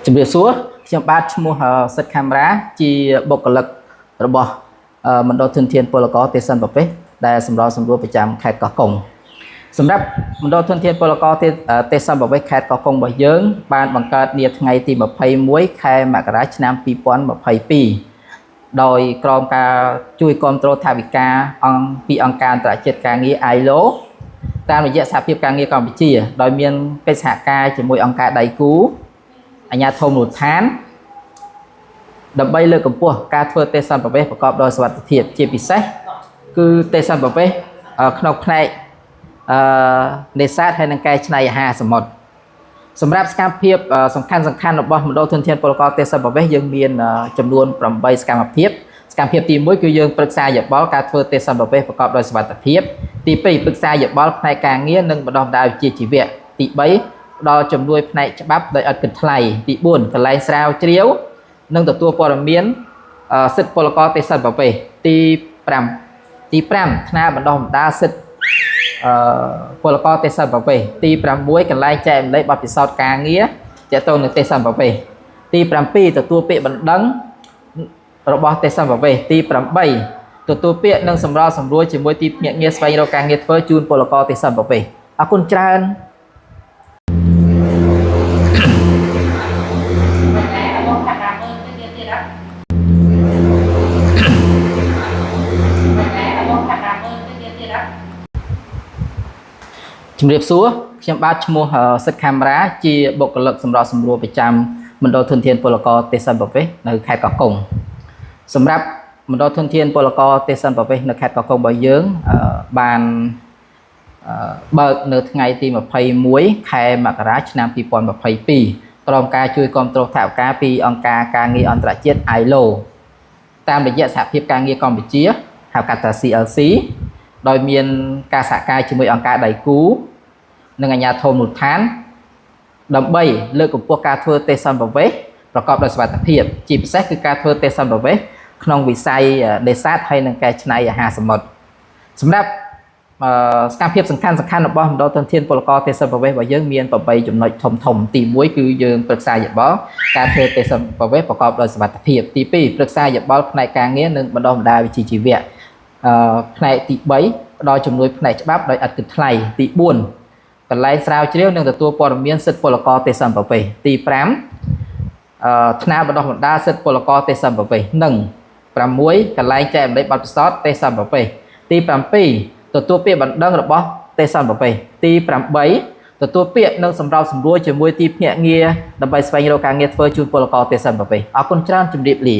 ជំរាបសួរខ្ញុំបាទឈ្មោះសិទ្ធិកាមេរ៉ាជាបុគ្គលិករបស់មណ្ឌលធនធានពលករទេសសិនប្រទេសដែលសម្របសម្រួលប្រចាំខេត្តកោះកុងសម្រាប់មណ្ឌលធនធានពលករទេសសិនប្រទេសខេត្តកោះកុងរបស់យើងបានបង្កើតនាថ្ងៃទី21ខែមករាឆ្នាំ2022ដោយក្រមការជួយគ្រប់គ្រងថវិកាពីអង្គការអន្តរជាតិការងារ ILO តាមរយៈសហភាពការងារកម្ពុជាដោយមានកិច្ចសហការជាមួយអង្គការដៃគូអាជ្ញាធរមូលដ្ឋានដើម្បីលើកកម្ពស់ការធ្វើទេសន្តប្រវេសប្រកបដោយសុវត្ថិភាពជាពិសេសគឺទេសន្តប្រវេសក្នុងផ្នែកនេសាទហើយនិងកែច្នៃអាហារសមុទ្រសម្រាប់សកម្មភាពសំខាន់របស់មណ្ឌលធនធានពលករទេសន្តប្រវេសយើងមានចំនួន8សកម្មភាពទី1គឺយើងប្រឹក្សាយោបល់ការធ្វើទេសន្តប្រវេសប្រកបដោយសុវត្ថិភាពទី2ប្រឹក្សាយោបល់ផ្នែកការងារនិងបណ្ដុះបណ្ដាលវិជ្ជាជីវៈទី3ផ្ដល់ជំនួយផ្នែកច្បាប់ដោយឥតគិតថ្លៃទី4កន្លែងស្រាវជ្រាវនិងទទួលព័ត៌មានសិទ្ធិពលករទេសន្តប្រវេសទី5ថ្នាក់បណ្ដុះបណ្ដាលសិទ្ធិពលករទេសន្តប្រវេសទី6កន្លែងចែករំលែកបទពិសោធន៍ការងារទាក់ទងនឹងទេសន្តប្រវេសទី7ទទួលពាក្យបណ្ដឹងរបស់ទេសន្តប្រវេសទី8ទទួលពាក្យនិងសម្របសម្រួលជាមួយទីភ្នាក់ងារស្វែងរកការងារធ្វើជូនពលករទេសន្តប្រវេសអរគុណច្រើនជំរាបសួរខ្ញុំបាទឈ្មោះសិទ្ធិកាមេរ៉ាជាបុគ្គលិកសម្របសម្រួលប្រចាំមណ្ឌលធនធានពលករទេសន្តប្រវេសនៅខេត្តកោះកុងសម្រាប់មណ្ឌលធនធានពលករទេសន្តប្រវេសនៅខេត្តកោះកុងរបស់យើងបានបើកនៅថ្ងៃទី21ខែមករាឆ្នាំ2022ក្រោមការជួយគាំទ្រថវិកាពីអង្គការការងារអន្តរជាតិ ILO តាមរយៈសហភាពការងារកម្ពុជាហៅកាត់ថា CLC ដោយមានការសហការជាមួយអង្គការដៃគូនិងអាជ្ញាធរមូលដ្ឋានដើម្បីលើកកម្ពស់ការធ្វើទេសន្តប្រវេសប្រកបដោយសុវត្ថិភាពជាពិសេសគឺការធ្វើទេសន្តប្រវេសក្នុងវិស័យនេសាទហើយនិងកែច្នៃអាហារសមុទ្រសម្រាប់សកម្មភាពសំខាន់របស់មណ្ឌលធនធានពលករទេសន្តប្រវេសរបស់យើងមាន8ចំណុចធំទី1គឺយើងប្រឹក្សាយោបល់ការធ្វើទេសន្តប្រវេសប្រកបដោយសុវត្ថិភាពទី2ប្រឹក្សាយោបល់ផ្នែកការងារនិងបណ្ដុះបណ្ដាលវិជ្ជាជីវៈផ្នែកទី3ផ្ដល់ជំនួយផ្នែកច្បាប់ដោយឥតគិតថ្លៃទី4កន្លែងស្រាវជ្រាវនិងទទួលព័ត៌មានសិទ្ធិពលករទេសន្តប្រវេសទី5ថ្នាក់បណ្ដុះបណ្ដាលសិទ្ធិពលករទេសន្តប្រវេសនិង6កន្លែងចែករំលែកបទពិសោធន៍ទេសន្តប្រវេសទី7ទទួលពាក្យបណ្ដឹងរបស់ទេសន្តប្រវេសទី8ទទួលពាក្យនិងសម្របសម្រួលជាមួយទីភ្នាក់ងារដើម្បីស្វែងរកការងារធ្វើជូនពលករទេសន្តប្រវេសអរគុណច្រើនជម្រាបលា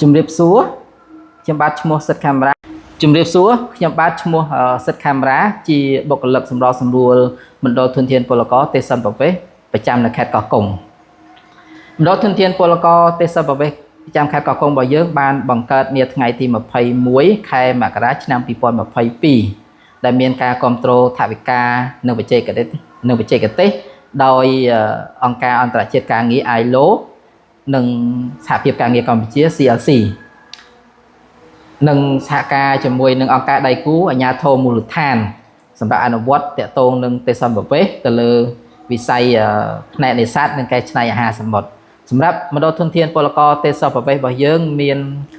ជំរាបសួរខ្ញុំបាទឈ្មោះសិទ្ធិកាមេរ៉ាជំរាបសួរខ្ញុំបាទឈ្មោះសិទ្ធិកាមេរ៉ាជាបុគ្គលិកសម្របសម្រួលមណ្ឌលធនធានពលករទេសន្តប្រវេសប្រចាំនៅខេត្តកោះកុងមណ្ឌលធនធានពលករទេសន្តប្រវេសប្រចាំខេត្តកោះកុងរបស់យើងបានបង្កើតនាថ្ងៃទី21ខែមករាឆ្នាំ2022ដែលមានការគាំទ្រថវិកានិងបច្ចេកទេសដោយអង្គការអន្តរជាតិការងារ ILO និងសហភាពការងារកម្ពុជា CLC និងសហការជាមួយនឹងអង្គការដៃគូអាជ្ញាធរមូលដ្ឋានសម្រាប់អនុវត្តតាក់ទងនឹងទេសន្តប្រវេសទៅលើវិស័យផ្នែកនេសាទនិងកែច្នៃអាហារសមុទ្រសម្រាប់មណ្ឌលធនធានពលករទេសន្តប្រវេសរបស់យើងមាន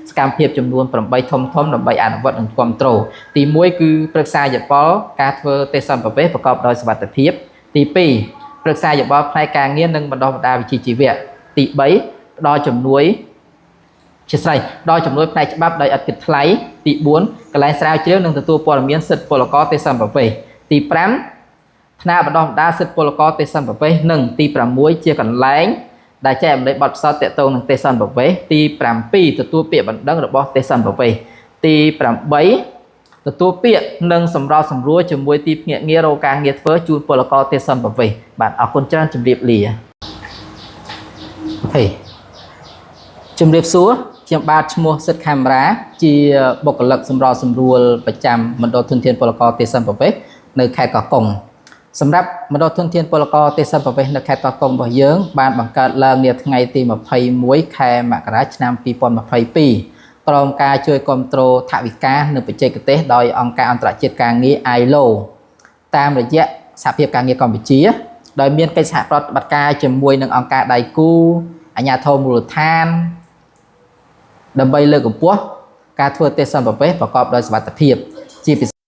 សកម្មភាពចំនួន8ធំដើម្បីអនុវត្តនិងគ្រប់គ្រងទី1គឺប្រឹក្សាយោបល់ការធ្វើទេសន្តប្រវេសប្រកបដោយសុវត្ថិភាពទី2ប្រឹក្សាយោបល់ផ្នែកការងារនិងបណ្ដុះបណ្ដាលវិជ្ជាជីវៈទី3ផ្ដល់ជំនួយដល់ជំនួយផ្នែកច្បាប់ដោយឥតគិតថ្លៃទី4កន្លែងស្រាវជ្រាវនិងទទួលព័ត៌មានសិទ្ធិពលករទេសន្តប្រវេសទី5ថ្នាក់បណ្ដុះបណ្ដាលសិទ្ធិពលករទេសន្តប្រវេសនិងទី6ជាកន្លែងដែលចែករំលែកបទពិសោធន៍ទាក់ទងនឹងទេសន្តប្រវេសទី7ទទួលពាក្យបណ្ដឹងរបស់ទេសន្តប្រវេសទី8ទទួលពាក្យនិងសម្របសម្រួលជាមួយទីភ្នាក់ងាររកការងារធ្វើជូនពលករទេសន្តប្រវេសបាទអរគុណច្រើនជម្រាបលាជម្រាបសួរខ្ញុំបាទឈ្មោះសិទ្ធិខេមរាជាបុគ្គលិកសម្របសម្រួលប្រចាំមណ្ឌលធនធានពលករទេសន្តប្រវេសនៅខេត្តកោះកុងសម្រាប់មណ្ឌលធនធានពលករទេសន្តប្រវេសនៅខេត្តកោះកុងរបស់យើងបានបង្កើតឡើងនាថ្ងៃទី21ខែមករាឆ្នាំ2022ក្រោមការជួយគ្រប់គ្រងថវិកានិងបច្ចេកទេសដោយអង្គការអន្តរជាតិការងារ ILO តាមរយៈសហភាពការងារកម្ពុជាដោយមានកិច្ចសហប្រតិបត្តិការជាមួយនឹងអង្គការដៃគូអាជ្ញាធរមូលដ្ឋានដើម្បីលើកកម្ពស់ការធ្វើទេសន្តប្រវេសប្រកបដោយសុវត្ថិភាពជាពិសេស